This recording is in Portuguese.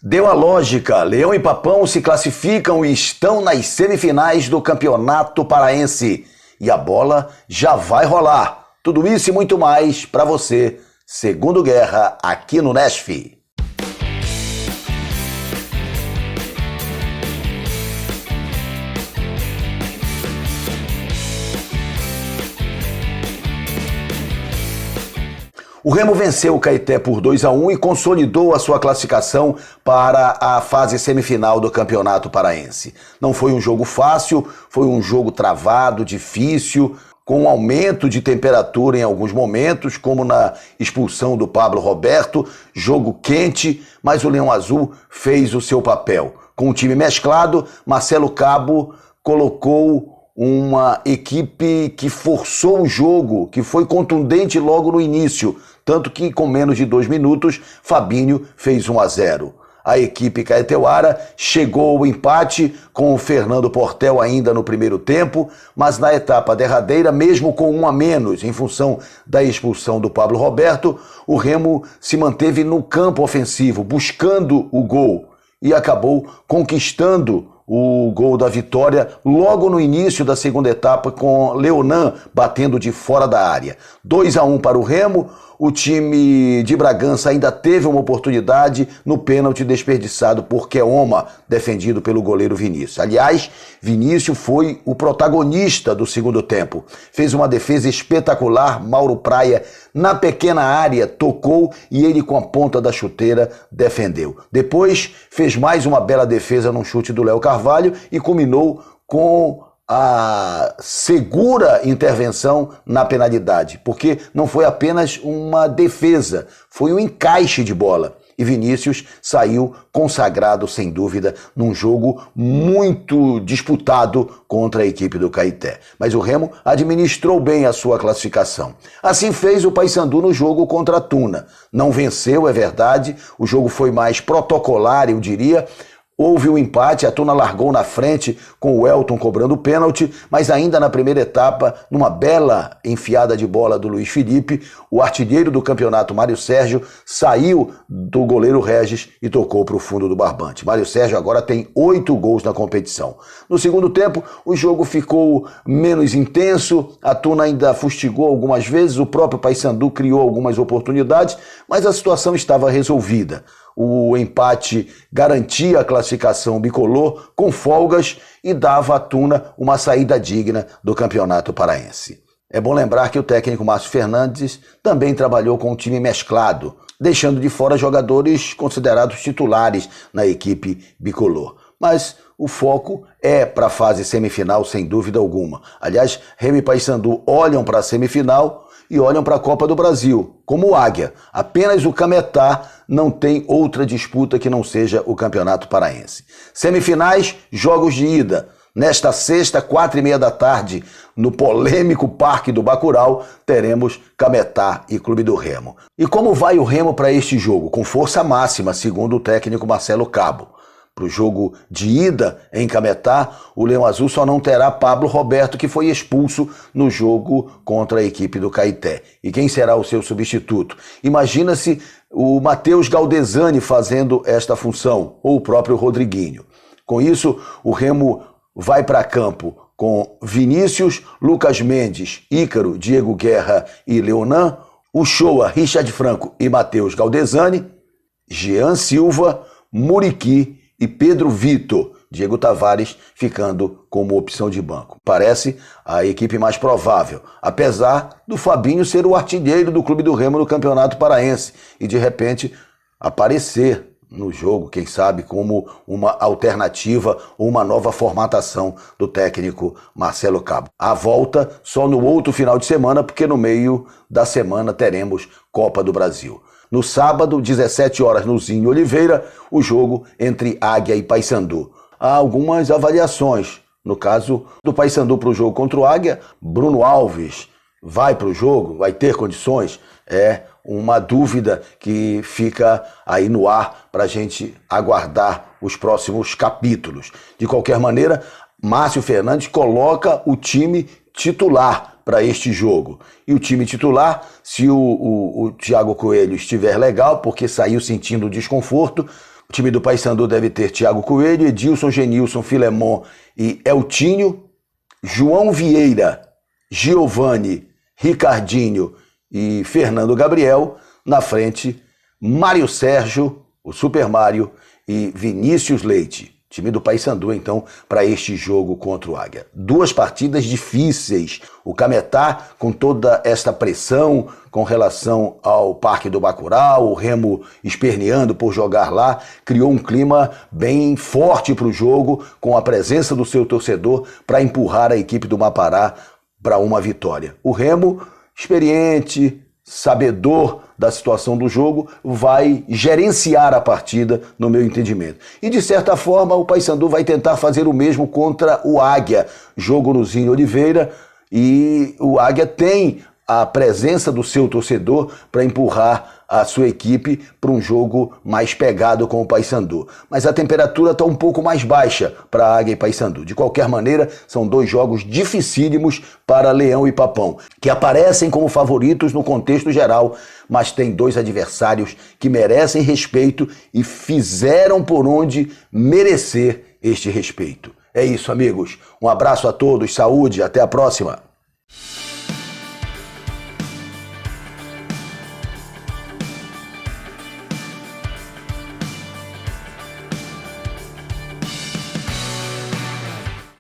Deu a lógica, Leão e Papão se classificam e estão nas semifinais do Campeonato Paraense. E a bola já vai rolar. Tudo isso e muito mais para você, Segundo Guerra, aqui no Nesf. O Remo venceu o Caeté por 2-1 e consolidou a sua classificação para a fase semifinal do Campeonato Paraense. Não foi um jogo fácil, foi um jogo travado, difícil, com um aumento de temperatura em alguns momentos, como na expulsão do Pablo Roberto, jogo quente, mas o Leão Azul fez o seu papel. Com o time mesclado, Marcelo Cabo colocou uma equipe que forçou o jogo, que foi contundente logo no início, tanto que com menos de 2 minutos, Fabinho fez 1-0. A equipe caeteuara chegou ao empate com o Fernando Portel ainda no primeiro tempo, mas na etapa derradeira, mesmo com 1 a menos, em função da expulsão do Pablo Roberto, o Remo se manteve no campo ofensivo, buscando o gol, e acabou conquistando o gol da vitória logo no início da segunda etapa, com Leonan batendo de fora da área. 2-1 para o Remo. O time de Bragança ainda teve uma oportunidade no pênalti desperdiçado por Keoma, defendido pelo goleiro Vinícius. Aliás, Vinícius foi o protagonista do segundo tempo. Fez uma defesa espetacular, Mauro Praia na pequena área tocou e ele com a ponta da chuteira defendeu. Depois fez mais uma bela defesa num chute do Léo Carvalho e culminou com a segura intervenção na penalidade, porque não foi apenas uma defesa, foi um encaixe de bola. E Vinícius saiu consagrado, sem dúvida, num jogo muito disputado contra a equipe do Caeté. Mas o Remo administrou bem a sua classificação. Assim fez o Paysandu no jogo contra a Tuna. Não venceu, é verdade, o jogo foi mais protocolar, eu diria. Houve um empate, a Tuna largou na frente com o Elton cobrando o pênalti, mas ainda na primeira etapa, numa bela enfiada de bola do Luiz Felipe, o artilheiro do campeonato, Mário Sérgio, saiu do goleiro Regis e tocou para o fundo do barbante. Mário Sérgio agora tem 8 gols na competição. No segundo tempo, o jogo ficou menos intenso, a Tuna ainda fustigou algumas vezes, o próprio Paysandu criou algumas oportunidades, mas a situação estava resolvida. O empate garantia a classificação bicolor com folgas e dava à Tuna uma saída digna do Campeonato Paraense. É bom lembrar que o técnico Márcio Fernandes também trabalhou com um time mesclado, deixando de fora jogadores considerados titulares na equipe bicolor. Mas o foco é para a fase semifinal, sem dúvida alguma. Aliás, Remo e Paysandu olham para a semifinal e olham para a Copa do Brasil, como o Águia. Apenas o Cametá não tem outra disputa que não seja o Campeonato Paraense. Semifinais, jogos de ida. Nesta sexta, 4h30 da tarde, no polêmico Parque do Bacurau, teremos Cametá e Clube do Remo. E como vai o Remo para este jogo? Com força máxima, segundo o técnico Marcelo Cabo. Para o jogo de ida em Cametá, o Leão Azul só não terá Pablo Roberto, que foi expulso no jogo contra a equipe do Caeté. E quem será o seu substituto? Imagina-se o Matheus Galdesani fazendo esta função, ou o próprio Rodriguinho. Com isso, o Remo vai para campo com Vinícius, Lucas Mendes, Ícaro, Diego Guerra e Leonan, Uchoa, Richard Franco e Matheus Galdesani, Jean Silva, Muriqui e Pedro Vitor, Diego Tavares ficando como opção de banco. Parece a equipe mais provável, apesar do Fabinho ser o artilheiro do Clube do Remo no Campeonato Paraense e de repente aparecer no jogo, quem sabe, como uma alternativa ou uma nova formatação do técnico Marcelo Cabo. A volta só no outro final de semana, porque no meio da semana teremos Copa do Brasil. No sábado, 17 horas, no Zinho Oliveira, o jogo entre Águia e Paysandu. Há algumas avaliações. No caso do Paysandu para o jogo contra o Águia, Bruno Alves vai para o jogo, vai ter condições? É uma dúvida que fica aí no ar para a gente aguardar os próximos capítulos. De qualquer maneira, Márcio Fernandes coloca o time titular para este jogo. E o time titular, se o Thiago Coelho estiver legal, porque saiu sentindo desconforto, O time do Paysandu deve ter Thiago Coelho, Edilson, Genilson, Filemon e Eltinho, João Vieira, Giovani, Ricardinho e Fernando Gabriel. Na frente, Mário Sérgio, o Super Mário, e Vinícius Leite. Time do Paysandu, então, para este jogo contra o Águia. 2 partidas difíceis. O Cametá, com toda esta pressão com relação ao Parque do Bacurau, o Remo esperneando por jogar lá, criou um clima bem forte para o jogo, com a presença do seu torcedor, para empurrar a equipe do Mapará para uma vitória. O Remo, experiente, sabedor da situação do jogo, vai gerenciar a partida, no meu entendimento. E, de certa forma, o Paysandu vai tentar fazer o mesmo contra o Águia. Jogo no Zinho Oliveira, e o Águia tem a presença do seu torcedor para empurrar a sua equipe para um jogo mais pegado com o Paysandu. Mas a temperatura está um pouco mais baixa para Águia e Paysandu. De qualquer maneira, são 2 jogos dificílimos para Leão e Papão, que aparecem como favoritos no contexto geral, mas tem 2 adversários que merecem respeito e fizeram por onde merecer este respeito. É isso, amigos. Um abraço a todos, saúde, até a próxima.